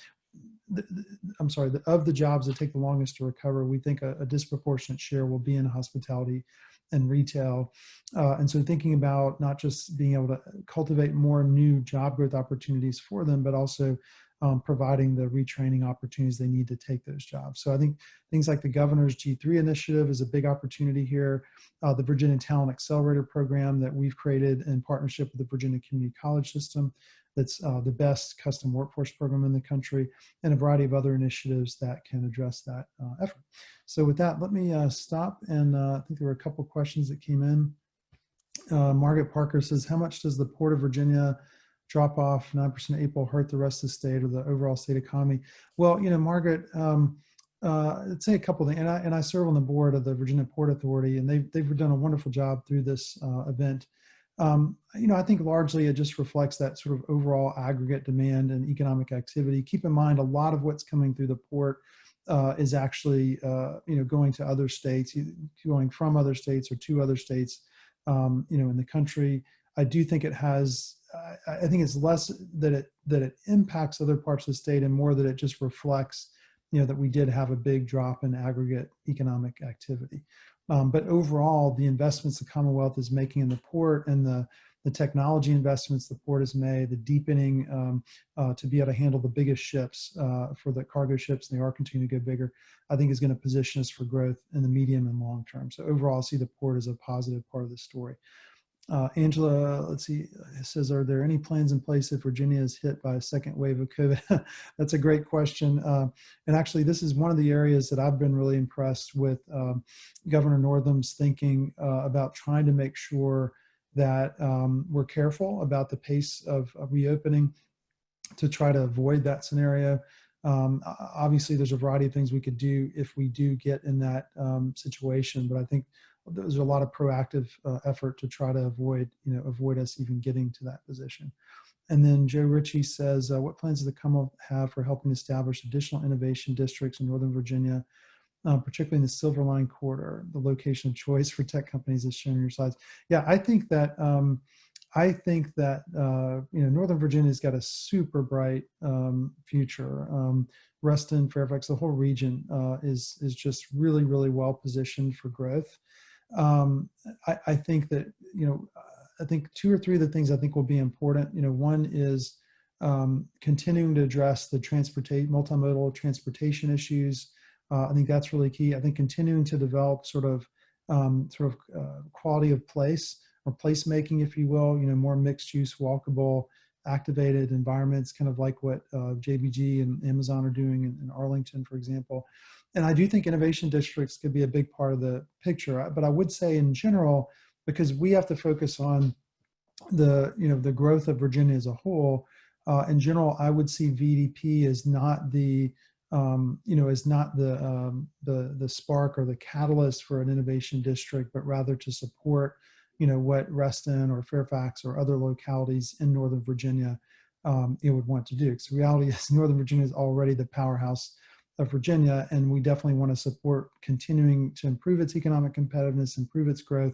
the jobs that take the longest to recover, we think a disproportionate share will be in hospitality and retail. And so thinking about not just being able to cultivate more new job growth opportunities for them, but also providing the retraining opportunities they need to take those jobs. So I think things like the governor's G3 initiative is a big opportunity here. The Virginia Talent Accelerator program that we've created in partnership with the Virginia Community College System, that's the best custom workforce program in the country, and a variety of other initiatives that can address that effort. So with that, let me stop. And I think there were a couple questions that came in. Margaret Parker says, how much does the Port of Virginia drop off 9% April hurt the rest of the state or the overall state economy? Well, Margaret, I'd say a couple of things, and I serve on the board of the Virginia Port Authority, and they've done a wonderful job through this event. I think largely it just reflects that sort of overall aggregate demand and economic activity. Keep in mind, a lot of what's coming through the port is actually, going to other states, going from other states or to other states, in the country. I do think it has, I think it's less that it impacts other parts of the state and more that it just reflects, that we did have a big drop in aggregate economic activity. But overall, the investments the Commonwealth is making in the port and the technology investments the port has made, the deepening to be able to handle the biggest ships for the cargo ships, and they are continuing to go bigger, I think is going to position us for growth in the medium and long term. So overall, I see the port as a positive part of the story. Angela, let's see, says, are there any plans in place if Virginia is hit by a second wave of COVID? That's a great question. And actually, this is one of the areas that I've been really impressed with Governor Northam's thinking about trying to make sure that we're careful about the pace of reopening to try to avoid that scenario. Obviously, there's a variety of things we could do if we do get in that situation, but I think there's a lot of proactive effort to try to avoid us even getting to that position. And then Joe Ritchie says, what plans does the Commonwealth have for helping establish additional innovation districts in Northern Virginia, particularly in the Silver Line corridor, the location of choice for tech companies as shown in your slides? Yeah, I think that Northern Virginia's got a super bright future. Reston, Fairfax, the whole region is just really, really well positioned for growth. I think that, I think two or three of the things I think will be important. One is continuing to address the multimodal transportation issues. I think that's really key. I think continuing to develop sort of quality of place or placemaking, if you will, more mixed use, walkable, activated environments, kind of like what JBG and Amazon are doing in Arlington, for example. And I do think innovation districts could be a big part of the picture. But I would say in general, because we have to focus on the growth of Virginia as a whole, in general, I would see VDP as not the spark or the catalyst for an innovation district, but rather to support what Reston or Fairfax or other localities in Northern Virginia would want to do. Because the reality is Northern Virginia is already the powerhouse of Virginia, and we definitely want to support continuing to improve its economic competitiveness, improve its growth,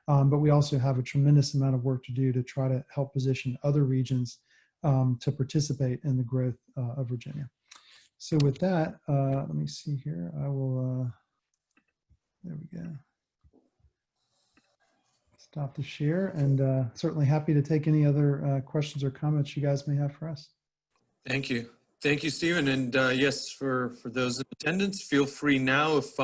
but we also have a tremendous amount of work to do to try to help position other regions to participate in the growth of Virginia. So with that, let me see here. I will, there we go. Stop the share, and certainly happy to take any other questions or comments you guys may have for us. Thank you. Thank you, Stephen. And yes, for those in attendance, feel free now if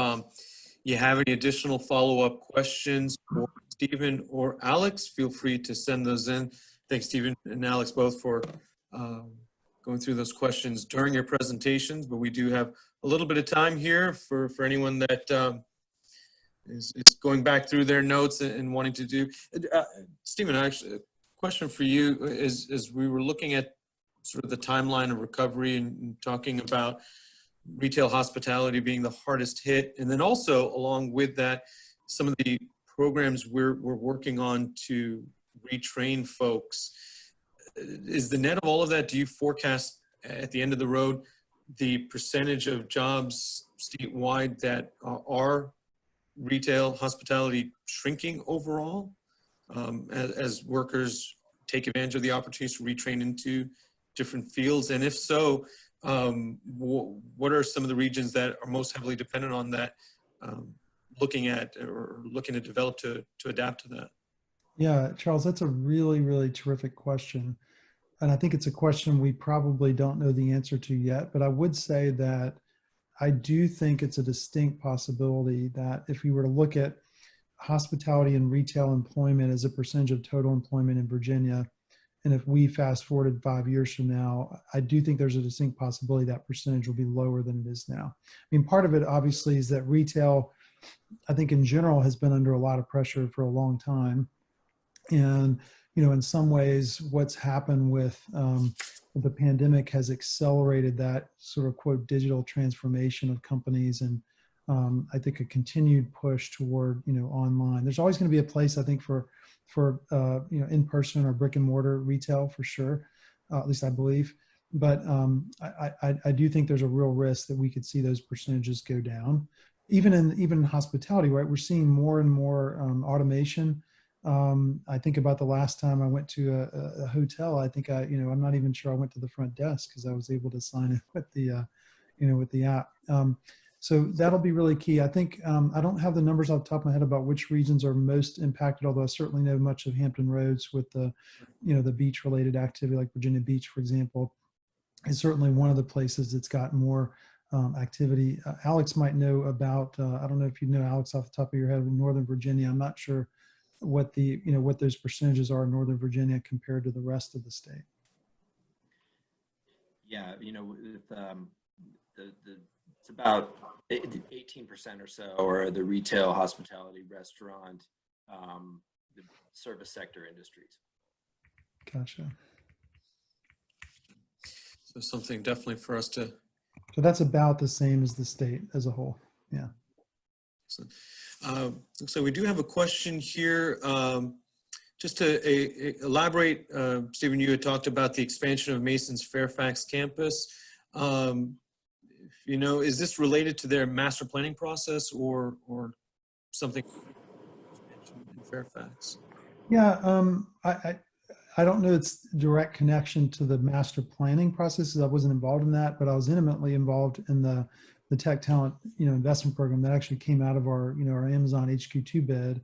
you have any additional follow-up questions for Stephen or Alex, feel free to send those in. Thanks, Stephen and Alex, both for going through those questions during your presentations, but we do have a little bit of time here for anyone that is going back through their notes and wanting to do. Stephen, actually, a question for you is, as we were looking at sort of the timeline of recovery and talking about retail hospitality being the hardest hit, and then also along with that, some of the programs we're working on to retrain folks. Is the net of all of that, do you forecast at the end of the road the percentage of jobs statewide that are retail hospitality shrinking overall as workers take advantage of the opportunities to retrain into different fields? And if so, what are some of the regions that are most heavily dependent on that, looking at or looking to develop to adapt to that? Yeah, Charles, that's a really, really terrific question. And I think it's a question we probably don't know the answer to yet, but I would say that I do think it's a distinct possibility that if we were to look at hospitality and retail employment as a percentage of total employment in Virginia, and if we fast forwarded 5 years from now, I do think there's a distinct possibility that percentage will be lower than it is now. I mean, part of it obviously is that retail, I think in general, has been under a lot of pressure for a long time. And in some ways, what's happened with the pandemic has accelerated that sort of quote digital transformation of companies, and I think a continued push toward online. There's always going to be a place, I think, for in person or brick and mortar retail for sure, at least I believe. But I do think there's a real risk that we could see those percentages go down, even in hospitality. Right, we're seeing more and more automation. I think about the last time I went to a hotel. I think I'm not even sure I went to the front desk because I was able to sign in with the with the app. So that'll be really key. I think I don't have the numbers off the top of my head about which regions are most impacted, although I certainly know much of Hampton Roads with the the beach related activity, like Virginia Beach, for example, is certainly one of the places that's got more activity. Alex might know about, I don't know if you know, Alex, off the top of your head, in Northern Virginia. I'm not sure what the, what those percentages are in Northern Virginia compared to the rest of the state. Yeah, with it's about 18% or so, or the retail, hospitality, restaurant, the service sector industries. Gotcha. So something definitely for us to. So that's about the same as the state as a whole. Yeah. So, looks like we do have a question here. Just to elaborate, Stephen, you had talked about the expansion of Mason's Fairfax campus. Is this related to their master planning process or something in Fairfax? Yeah, I don't know its direct connection to the master planning processes. I wasn't involved in that, but I was intimately involved in the tech talent investment program that actually came out of our our Amazon HQ2 bid.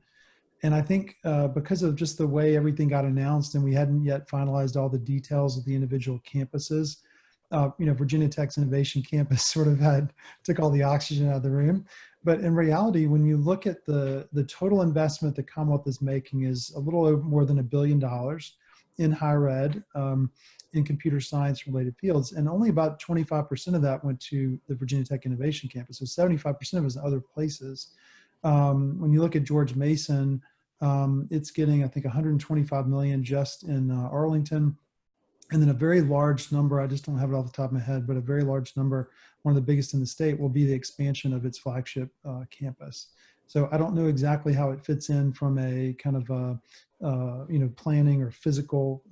And I think because of just the way everything got announced and we hadn't yet finalized all the details of the individual campuses, Virginia Tech's Innovation Campus sort of took all the oxygen out of the room. But in reality, when you look at the total investment the Commonwealth is making is a little more than $1 billion in higher ed, in computer science related fields. And only about 25% of that went to the Virginia Tech Innovation Campus. So 75% of it is other places. When you look at George Mason, it's getting, I think, $125 million just in Arlington. And then a very large number, I just don't have it off the top of my head, but a very large number, one of the biggest in the state, will be the expansion of its flagship campus. So I don't know exactly how it fits in from a kind of planning or physical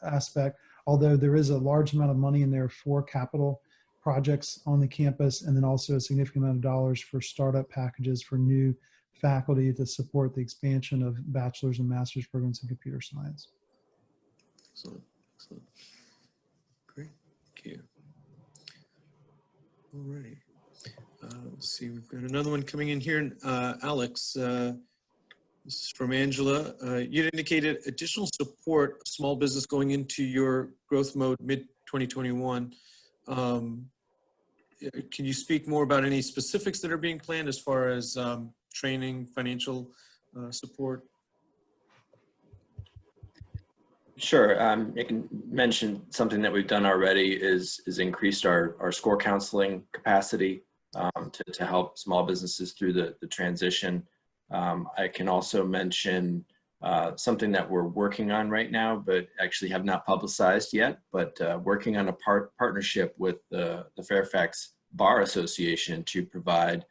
aspect, although there is a large amount of money in there for capital projects on the campus, and then also a significant amount of dollars for startup packages for new faculty to support the expansion of bachelor's and master's programs in computer science. Excellent. Excellent. Great. Thank you. All right. Let's see. We've got another one coming in here. Alex, this is from Angela. You indicated additional support of small business going into your growth mode mid-2021. Can you speak more about any specifics that are being planned as far as training, financial support? Sure. I can mention something that we've done already is increased our score counseling capacity to help small businesses through the transition. I can also mention something that we're working on right now, but actually have not publicized yet, but working on a partnership with the Fairfax Bar Association to provide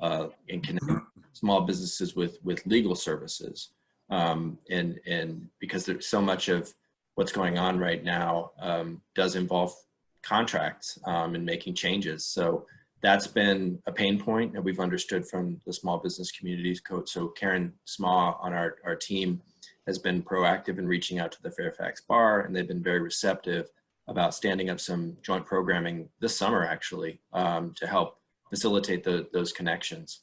and connect small businesses with legal services. And because there's so much of what's going on right now does involve contracts and making changes. So that's been a pain point that we've understood from the small business communities. So Karen Smaw on our team has been proactive in reaching out to the Fairfax Bar, and they've been very receptive about standing up some joint programming this summer, actually, to help facilitate those connections.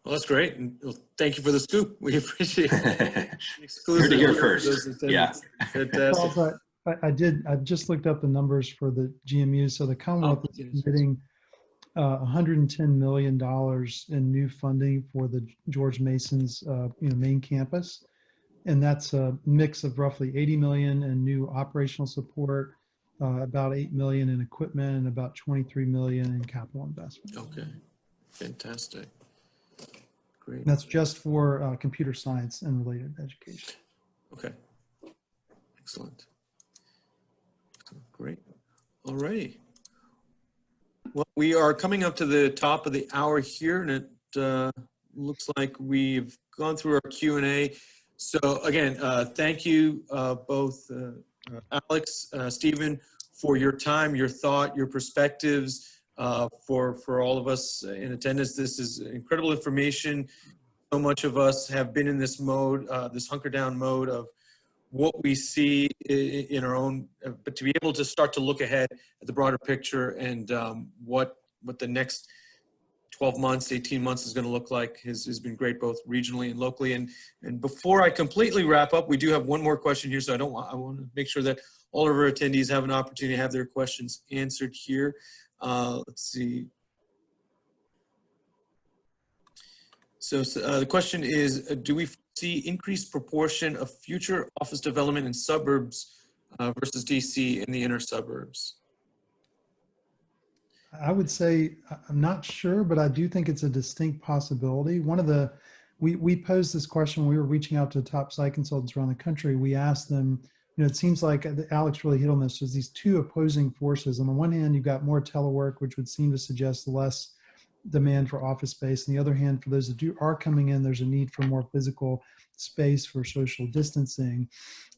Well, that's great. And thank you for the scoop. We appreciate it. Exclusive. Heard it here first. Yeah. Fantastic. I just looked up the numbers for the GMUs. So the Commonwealth is committing $110 million in new funding for the George Mason's main campus. And that's a mix of roughly 80 million in new operational support, about 8 million in equipment, and about 23 million in capital investment. Okay. Fantastic. Great. And that's just for computer science and related education. Okay. Excellent. Great. All righty. Well, we are coming up to the top of the hour here, and it looks like we've gone through our Q&A. So again, thank you both Alex, Stephen, for your time, your thought, your perspectives, for all of us in attendance. This is incredible information. So much of us have been in this mode, this hunker down mode of what we see in our own, but to be able to start to look ahead at the broader picture and what the next 12 months, 18 months is going to look like has been great, both regionally and locally. And before I completely wrap up, we do have one more question here. So I want to make sure that all of our attendees have an opportunity to have their questions answered here. Let's see. So the question is, do we see increased proportion of future office development in suburbs versus DC in the inner suburbs? I would say, I'm not sure, but I do think it's a distinct possibility. We posed this question when we were reaching out to top site consultants around the country. We asked them, it seems like Alex really hit on this, there's these two opposing forces. On the one hand, you've got more telework, which would seem to suggest less demand for office space. On the other hand, for those that are coming in, there's a need for more physical space for social distancing.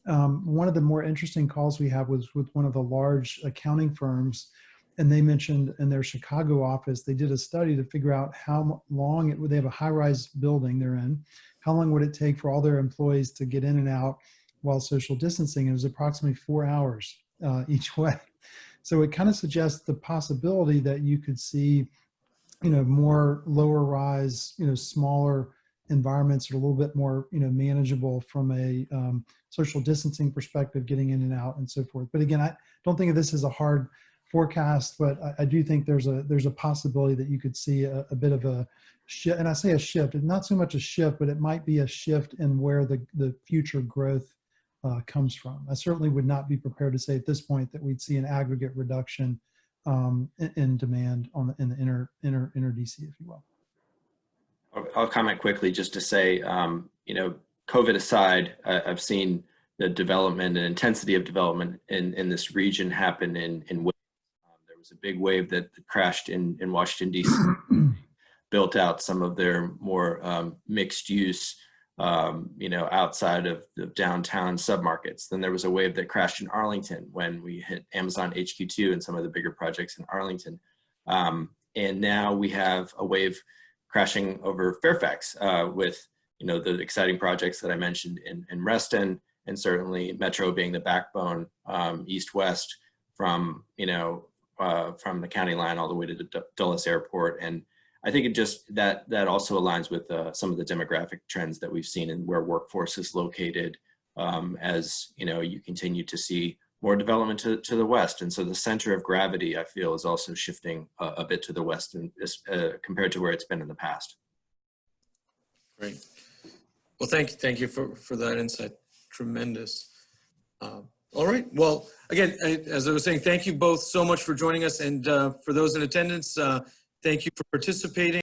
One of the more interesting calls we have was with one of the large accounting firms, and they mentioned in their Chicago office, they did a study to figure out how long they have a high-rise building they're in, how long would it take for all their employees to get in and out while social distancing. It was approximately 4 hours each way. So it kind of suggests the possibility that you could see, more lower rise, smaller environments are a little bit more, manageable from a social distancing perspective, getting in and out and so forth. But again, I don't think of this as a hard forecast, but I do think there's a possibility that you could see a bit of a shift. And I say a shift, not so much a shift, but it might be a shift in where the future growth comes from. I certainly would not be prepared to say at this point that we'd see an aggregate reduction in demand in the inner DC, if you will. I'll comment quickly just to say, COVID aside, I've seen the development and intensity of development in this region happen in waves. There was a big wave that crashed in Washington, D.C., built out some of their more mixed use, outside of the downtown submarkets. Then there was a wave that crashed in Arlington when we hit Amazon HQ2 and some of the bigger projects in Arlington. And now we have a wave crashing over Fairfax with, the exciting projects that I mentioned in Reston, and certainly Metro being the backbone east-west from the county line all the way to the Dulles Airport. And I think it just that also aligns with some of the demographic trends that we've seen and where workforce is located, as you continue to see more development to the west. And so the center of gravity, I feel, is also shifting a bit to the west and compared to where it's been in the past. Great. Well, thank you for that insight. Tremendous. All right. Well, again, as I was saying, thank you both so much for joining us. And for those in attendance, thank you for participating.